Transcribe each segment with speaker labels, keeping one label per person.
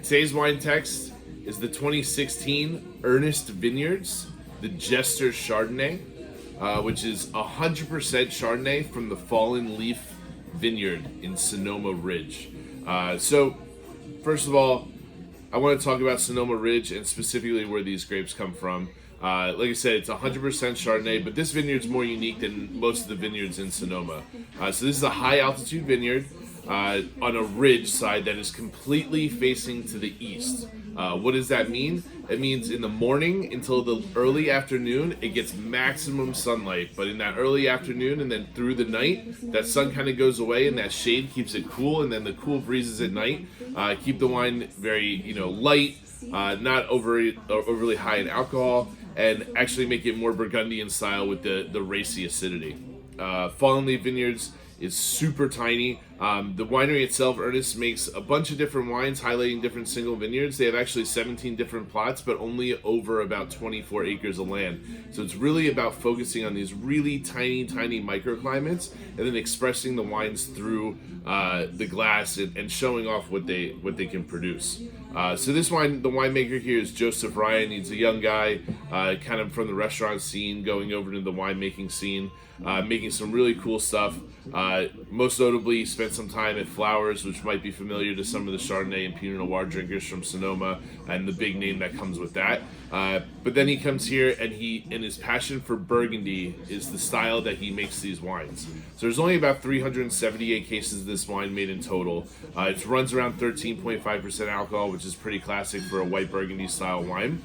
Speaker 1: Today's wine text is the 2016 Ernest Vineyards, the Jester Chardonnay, which is 100% Chardonnay from the Fallenleaf Vineyard in Sonoma Ridge. So, first of all, I want to talk about Sonoma Ridge and specifically where these grapes come from. Like I said, it's 100% Chardonnay, but this vineyard's more unique than most of the vineyards in Sonoma. So this is a high altitude vineyard on a ridge side that is completely facing to the east. What does that mean? It means in the morning until the early afternoon, it gets maximum sunlight. But in that early afternoon and then through the night, that sun kind of goes away and that shade keeps it cool. And then the cool breezes at night keep the wine very, light, not overly high in alcohol, and actually make it more Burgundian style with the racy acidity. Fallenleaf Vineyards is super tiny. The winery itself, Ernest, makes a bunch of different wines highlighting different single vineyards. They have actually 17 different plots, but only over about 24 acres of land. So it's really about focusing on these really tiny microclimates and then expressing the wines through the glass and showing off what they can produce. So this wine, the winemaker here is Joseph Ryan. He's a young guy, kind of from the restaurant scene, going over to the winemaking scene, making some really cool stuff. Most notably, he spent some time at Flowers, which might be familiar to some of the Chardonnay and Pinot Noir drinkers from Sonoma, and the big name that comes with that. But then he comes here, and his passion for Burgundy is the style that he makes these wines. So there's only about 378 cases of this wine made in total. It runs around 13.5% alcohol, which is pretty classic for a white Burgundy style wine.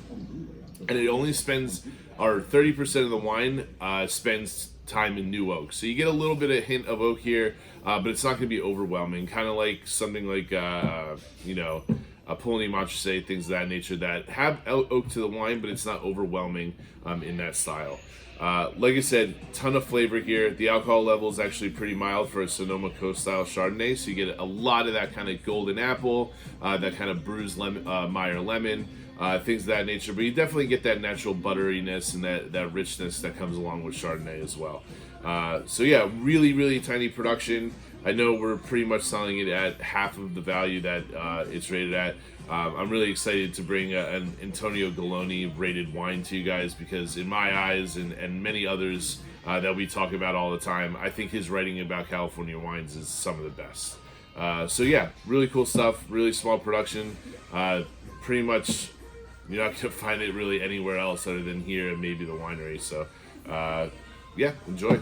Speaker 1: And it only spends, or 30% of the wine spends time in new oak. So you get a little bit of hint of oak here, but it's not going to be overwhelming. Kind of like something like, a Puligny Montrachet, things of that nature that have oak to the wine, but it's not overwhelming in that style. Like I said, ton of flavor here. The alcohol level is actually pretty mild for a Sonoma Coast style Chardonnay, so you get a lot of that kind of golden apple, that kind of bruised Meyer lemon, things of that nature. But you definitely get that natural butteriness and that richness that comes along with Chardonnay as well. So yeah, really tiny production. I know we're pretty much selling it at half of the value that it's rated at. I'm really excited to bring an Antonio Galloni rated wine to you guys because in my eyes and many others that we talk about all the time, I think his writing about California wines is some of the best. So yeah, really cool stuff, really small production. Pretty much you're not going to find it really anywhere else other than here and maybe the winery. So yeah, enjoy.